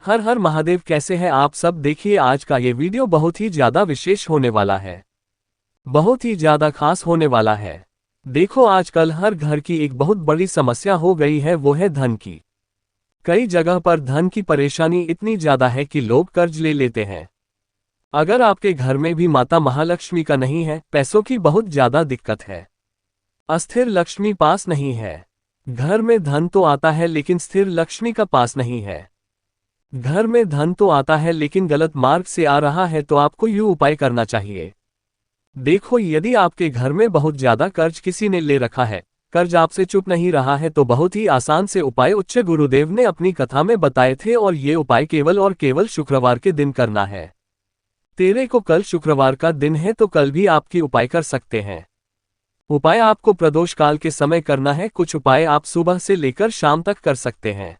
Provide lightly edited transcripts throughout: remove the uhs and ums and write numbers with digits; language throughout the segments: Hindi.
हर हर महादेव। कैसे हैं आप सब। देखिए आज का ये वीडियो बहुत ही ज्यादा विशेष होने वाला है, बहुत ही ज्यादा खास होने वाला है। देखो आजकल हर घर की एक बहुत बड़ी समस्या हो गई है, वो है धन की। कई जगह पर धन की परेशानी इतनी ज्यादा है कि लोग कर्ज ले लेते हैं। अगर आपके घर में भी माता महालक्ष्मी का नहीं है, पैसों की बहुत ज्यादा दिक्कत है, अस्थिर लक्ष्मी पास नहीं है, घर में धन तो आता है लेकिन स्थिर लक्ष्मी का पास नहीं है, घर में धन तो आता है लेकिन गलत मार्ग से आ रहा है, तो आपको यूं उपाय करना चाहिए। देखो यदि आपके घर में बहुत ज्यादा कर्ज किसी ने ले रखा है, कर्ज आपसे चुप नहीं रहा है, तो बहुत ही आसान से उपाय उच्च गुरुदेव ने अपनी कथा में बताए थे और ये उपाय केवल और केवल शुक्रवार के दिन करना है। तेरे को कल शुक्रवार का दिन है, तो कल भी आपकी उपाय कर सकते हैं। उपाय आपको प्रदोष काल के समय करना है। कुछ उपाय आप सुबह से लेकर शाम तक कर सकते हैं।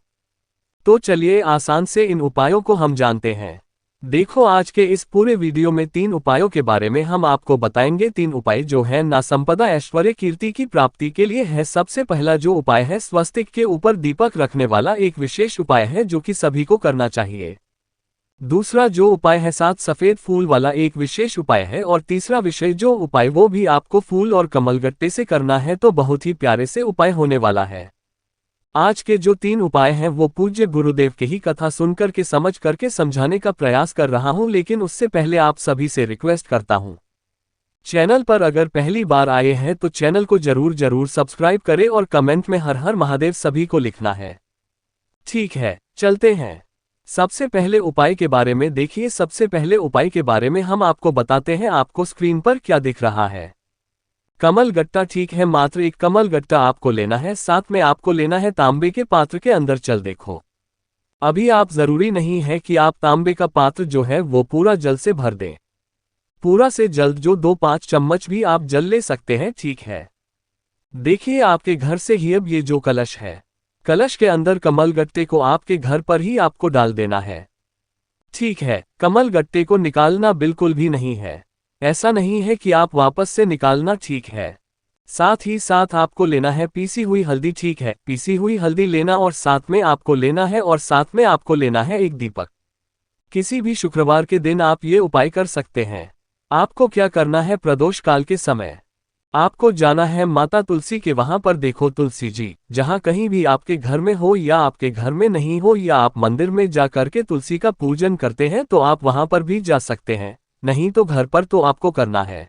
तो चलिए आसान से इन उपायों को हम जानते हैं। देखो आज के इस पूरे वीडियो में 3 उपायों के बारे में हम आपको बताएंगे। 3 उपाय जो है ना संपदा ऐश्वर्य कीर्ति की प्राप्ति के लिए है। सबसे पहला जो उपाय है, स्वस्तिक के ऊपर दीपक रखने वाला एक विशेष उपाय है जो कि सभी को करना चाहिए। दूसरा जो उपाय है 7 सफेद फूल वाला एक विशेष उपाय है। और तीसरा विषय जो उपाय वो भी आपको फूल और कमलगट्टे से करना है, तो बहुत ही प्यारे से उपाय होने वाला है। आज के जो 3 उपाय हैं वो पूज्य गुरुदेव की ही कथा सुनकर के समझ करके समझाने का प्रयास कर रहा हूं, लेकिन उससे पहले आप सभी से रिक्वेस्ट करता हूं, चैनल पर अगर पहली बार आए हैं तो चैनल को जरूर सब्सक्राइब करें और कमेंट में हर हर महादेव सभी को लिखना है। ठीक है, चलते हैं सबसे पहले उपाय के बारे में। देखिए सबसे पहले उपाय के बारे में हम आपको बताते हैं। आपको स्क्रीन पर क्या दिख रहा है, कमल गट्टा। ठीक है, मात्र एक कमल गट्टा आपको लेना है। साथ में आपको लेना है तांबे के पात्र के अंदर जल। देखो अभी आप जरूरी नहीं है कि आप तांबे का पात्र जो है वो पूरा जल से भर दें, पूरा से जल्द जो 2-5 चम्मच भी आप जल ले सकते हैं। ठीक है, देखिए आपके घर से ही अब ये जो कलश है, कलश के अंदर कमल गट्टे को आपके घर पर ही आपको डाल देना है। ठीक है, कमल गट्टे को निकालना बिल्कुल भी नहीं है, ऐसा नहीं है कि आप वापस से निकालना। ठीक है, साथ ही साथ आपको लेना है पीसी हुई हल्दी। ठीक है, पीसी हुई हल्दी लेना और साथ में आपको लेना है, और साथ में आपको लेना है एक दीपक। किसी भी शुक्रवार के दिन आप ये उपाय कर सकते हैं। आपको क्या करना है, प्रदोष काल के समय आपको जाना है माता तुलसी के वहां पर। देखो तुलसी जी जहां कहीं भी आपके घर में हो या आपके घर में नहीं हो, या आप मंदिर में जा करके तुलसी का पूजन करते हैं तो आप वहां पर भी जा सकते हैं, नहीं तो घर पर। तो आपको करना है,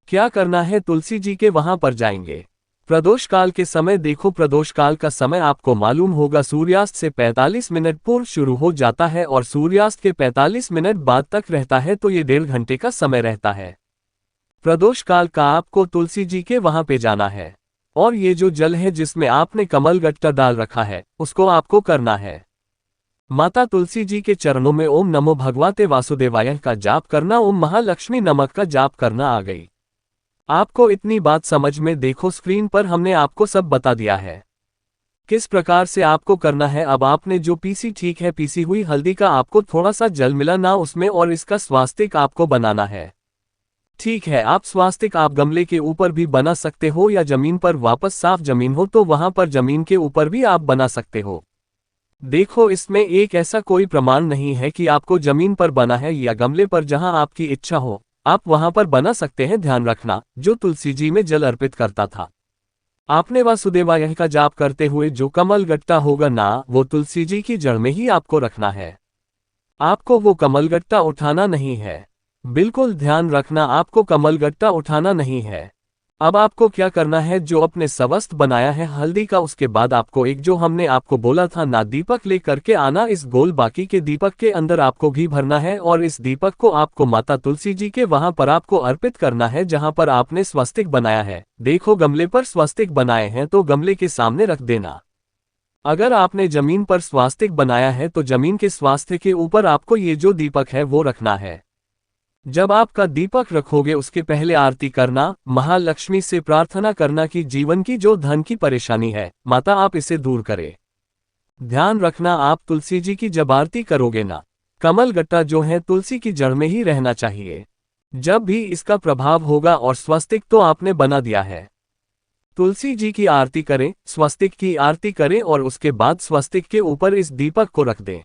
क्या करना है, तुलसी जी के वहां पर जाएंगे प्रदोष काल के समय। देखो प्रदोष काल का समय आपको मालूम होगा सूर्यास्त से 45 मिनट पूर्व शुरू हो जाता है और सूर्यास्त के 45 मिनट बाद तक रहता है, तो ये 1.5 घंटे का समय रहता है प्रदोष काल का। आपको तुलसी जी के वहां पे जाना है और ये जो जल है जिसमें आपने कमल गट्टा डाल रखा है उसको आपको करना है। माता तुलसी जी के चरणों में ओम नमो भगवते वासुदेवाय का जाप करना, ओम महालक्ष्मी नमक का जाप करना। आ गई आपको इतनी बात समझ में। देखो स्क्रीन पर हमने आपको सब बता दिया है किस प्रकार से आपको करना है। अब आपने जो पीसी, ठीक है, पीसी हुई हल्दी का आपको थोड़ा सा जल मिला ना उसमें, और इसका स्वास्तिक आपको बनाना है। ठीक है, आप स्वास्तिक आप गमले के ऊपर भी बना सकते हो या जमीन पर, वापस साफ जमीन हो तो वहां पर जमीन के ऊपर भी आप बना सकते हो। देखो इसमें एक ऐसा कोई प्रमाण नहीं है कि आपको जमीन पर बना है या गमले पर, जहां आपकी इच्छा हो आप वहां पर बना सकते हैं। ध्यान रखना, जो तुलसी जी में जल अर्पित करता था, आपने वासुदेवाय का जाप करते हुए जो कमल गट्टा होगा ना, वो तुलसी जी की जड़ में ही आपको रखना है। आपको वो कमल गट्टा उठाना नहीं है, बिल्कुल ध्यान रखना, आपको कमल गट्टा उठाना नहीं है। अब आपको क्या करना है, जो अपने सवस्त बनाया है हल्दी का, उसके बाद आपको एक जो हमने आपको बोला था ना, दीपक ले करके आना इस गोल बाकी के दीपक के अंदर आपको घी भरना है, और इस दीपक को आपको माता तुलसी जी के वहां पर आपको अर्पित करना है जहां पर आपने स्वस्तिक बनाया है। देखो गमले पर स्वस्तिक बनाए हैं तो गमले के सामने रख देना। अगर आपने जमीन पर स्वास्तिक बनाया है तो जमीन के स्वास्थ्य के ऊपर आपको ये जो दीपक है वो रखना है। जब आपका दीपक रखोगे उसके पहले आरती करना, महालक्ष्मी से प्रार्थना करना कि जीवन की जो धन की परेशानी है माता आप इसे दूर करें। ध्यान रखना, आप तुलसी जी की जब आरती करोगे ना, कमल गट्टा जो है तुलसी की जड़ में ही रहना चाहिए। जब भी इसका प्रभाव होगा, और स्वस्तिक तो आपने बना दिया है, तुलसी जी की आरती करें, स्वस्तिक की आरती करें और उसके बाद स्वस्तिक के ऊपर इस दीपक को रख दें।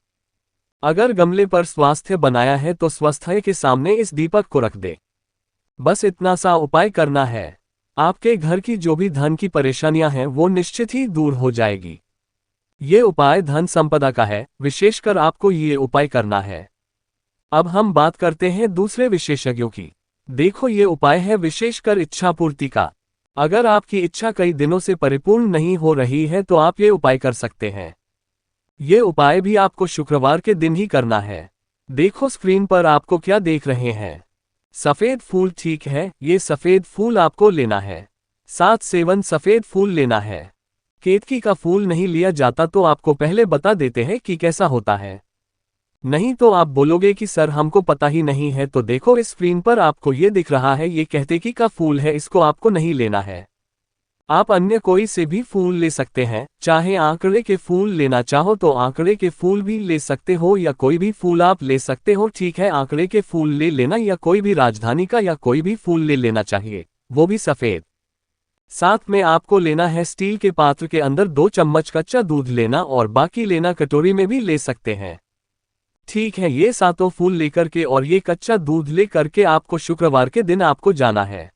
अगर गमले पर स्वास्थ्य बनाया है तो स्वास्थ्य के सामने इस दीपक को रख दे। बस इतना सा उपाय करना है। आपके घर की जो भी धन की परेशानियां हैं वो निश्चित ही दूर हो जाएगी। ये उपाय धन संपदा का है, विशेषकर आपको ये उपाय करना है। अब हम बात करते हैं दूसरे विशेषज्ञों की। देखो ये उपाय है विशेषकर इच्छा पूर्ति का। अगर आपकी इच्छा कई दिनों से परिपूर्ण नहीं हो रही है तो आप ये उपाय कर सकते हैं। ये उपाय भी आपको शुक्रवार के दिन ही करना है। देखो स्क्रीन पर आपको क्या देख रहे हैं। सफेद फूल, ठीक है, ये सफेद फूल आपको लेना है। 7 से 1 सफेद फूल लेना है। केतकी का फूल नहीं लिया जाता तो आपको पहले बता देते हैं कि कैसा होता है। नहीं तो आप बोलोगे कि सर हमको पता ही नहीं है। तो देखो इस स्क्रीन पर आपको ये दिख रहा है, ये केतकी का फूल है, इसको आपको नहीं लेना है। आप अन्य कोई से भी फूल ले सकते हैं, चाहे आंकड़े के फूल लेना चाहो तो आंकड़े के फूल भी ले सकते हो या कोई भी फूल आप ले सकते हो। ठीक है, आंकड़े के फूल ले लेना या कोई भी राजधानी का या कोई भी फूल ले लेना चाहिए, वो भी सफेद। साथ में आपको लेना है स्टील के पात्र के अंदर 2 चम्मच कच्चा दूध लेना और बाकी लेना कटोरी में भी ले सकते हैं। ठीक है, ये 7 फूल लेकर के और ये कच्चा दूध लेकर के आपको शुक्रवार के दिन आपको जाना है।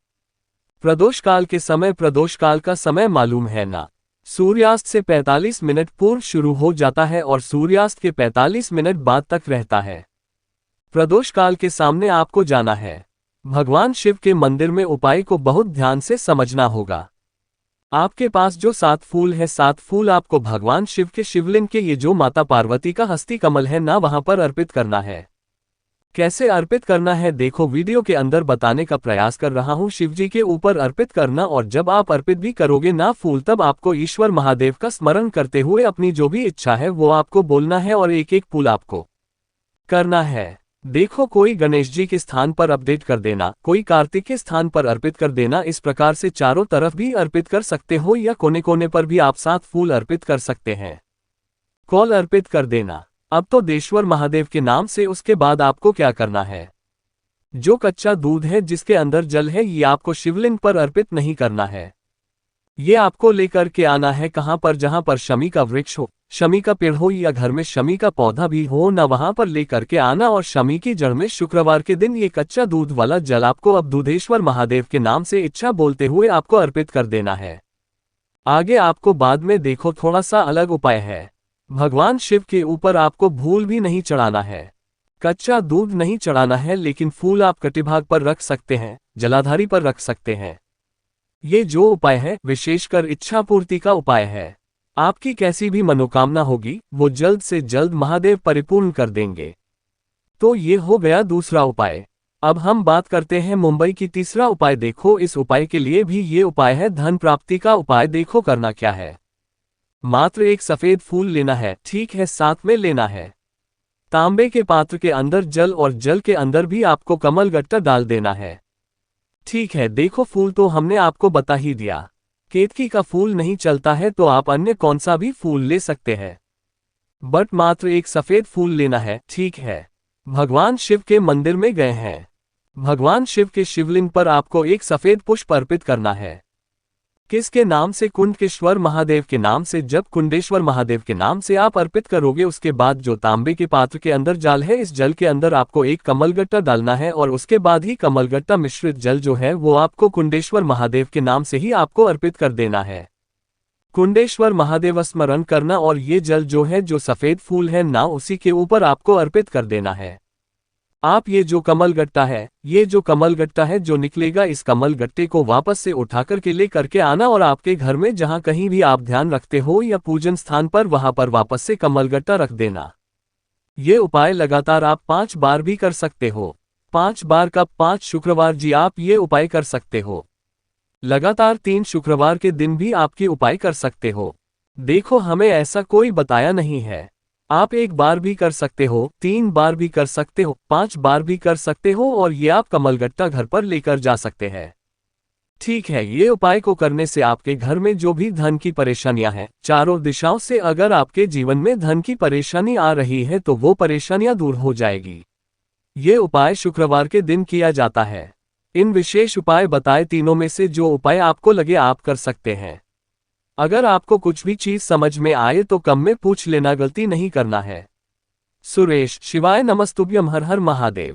प्रदोष काल के समय, प्रदोष काल का समय मालूम है ना, सूर्यास्त से 45 मिनट पूर्व शुरू हो जाता है और सूर्यास्त के 45 मिनट बाद तक रहता है। प्रदोष काल के सामने आपको जाना है। भगवान शिव के मंदिर में उपाय को बहुत ध्यान से समझना होगा। आपके पास जो 7 फूल है, 7 फूल आपको भगवान शिव के शिवलिंग के, ये जो माता पार्वती का हस्ती कमल है ना, वहां पर अर्पित करना है। कैसे अर्पित करना है देखो वीडियो के अंदर बताने का प्रयास कर रहा हूं। शिवजी के ऊपर अर्पित करना, और जब आप अर्पित भी करोगे ना फूल, तब आपको ईश्वर महादेव का स्मरण करते हुए अपनी जो भी इच्छा है वो आपको बोलना है और एक एक फूल आपको करना है। देखो कोई गणेश जी के स्थान पर अपडेट कर देना, कोई कार्तिक के स्थान पर अर्पित कर देना। इस प्रकार से चारों तरफ भी अर्पित कर सकते हो या कोने कोने पर भी आप 7 फूल अर्पित कर सकते हैं। कॉल अर्पित कर देना। अब तो देश्वर महादेव के नाम से। उसके बाद आपको क्या करना है, जो कच्चा दूध है जिसके अंदर जल है, ये आपको शिवलिंग पर अर्पित नहीं करना है। ये आपको लेकर के आना है कहां पर, जहां पर शमी का वृक्ष हो, शमी का पेड़ हो या घर में शमी का पौधा भी हो ना, वहां पर लेकर के आना और शमी की जड़ में शुक्रवार के दिन ये कच्चा दूध वाला जल आपको अब दूधेश्वर महादेव के नाम से इच्छा बोलते हुए आपको अर्पित कर देना है। आगे आपको बाद में देखो थोड़ा सा अलग उपाय है। भगवान शिव के ऊपर आपको फूल भी नहीं चढ़ाना है, कच्चा दूध नहीं चढ़ाना है, लेकिन फूल आप कटिभाग पर रख सकते हैं, जलाधारी पर रख सकते हैं। ये जो उपाय है विशेषकर इच्छा पूर्ति का उपाय है। आपकी कैसी भी मनोकामना होगी वो जल्द से जल्द महादेव परिपूर्ण कर देंगे। तो ये हो गया दूसरा उपाय। अब हम बात करते हैं मुंबई की तीसरा उपाय। देखो इस उपाय के लिए भी ये उपाय है धन प्राप्ति का उपाय। देखो करना क्या है, मात्र एक सफेद फूल लेना है, ठीक है, साथ में लेना है तांबे के पात्र के अंदर जल, और जल के अंदर भी आपको कमल गट्टा डाल देना है। ठीक है, देखो फूल तो हमने आपको बता ही दिया। केतकी का फूल नहीं चलता है तो आप अन्य कौन सा भी फूल ले सकते हैं, बट मात्र एक सफेद फूल लेना है। ठीक है, भगवान शिव के मंदिर में गए हैं, भगवान शिव के शिवलिंग पर आपको एक सफेद पुष्प अर्पित करना है। किसके नाम से, कुंडकेश्वर महादेव के नाम से। जब कुंडेश्वर महादेव के नाम से आप अर्पित करोगे, उसके बाद जो तांबे के पात्र के अंदर जल है, इस जल के अंदर आपको एक कमलगट्टा डालना है और उसके बाद ही कमलगट्टा मिश्रित जल जो है वो आपको कुंडेश्वर महादेव के नाम से ही आपको अर्पित कर देना है। कुंडेश्वर महादेव स्मरण करना, और ये जल जो है, जो सफेद फूल है ना, उसी के ऊपर आपको अर्पित कर देना है। आप ये जो कमलगट्टा है, ये जो कमलगट्टा है जो निकलेगा, इस कमलगट्टे को वापस से उठा करके ले करके आना और आपके घर में जहां कहीं भी आप ध्यान रखते हो या पूजन स्थान पर, वहां पर वापस से कमलगट्टा रख देना। ये उपाय लगातार आप 5 बार भी कर सकते हो। 5 बार कब, 5 शुक्रवार जी आप ये उपाय कर सकते हो। लगातार 3 शुक्रवार के दिन भी आपके उपाय कर सकते हो। देखो हमें ऐसा कोई बताया नहीं है, आप 1 बार भी कर सकते हो, 3 बार भी कर सकते हो, 5 बार भी कर सकते हो, और ये आप कमलगट्टा घर पर लेकर जा सकते हैं। ठीक है, ये उपाय को करने से आपके घर में जो भी धन की परेशानियां हैं, चारों दिशाओं से अगर आपके जीवन में धन की परेशानी आ रही है तो वो परेशानियां दूर हो जाएगी। ये उपाय शुक्रवार के दिन किया जाता है। इन विशेष उपाय बताए तीनों में से जो उपाय आपको लगे आप कर सकते हैं। अगर आपको कुछ भी चीज समझ में आए तो कम में पूछ लेना, गलती नहीं करना है। सुरेश शिवाय नमस्तुभ्यम हर हर महादेव।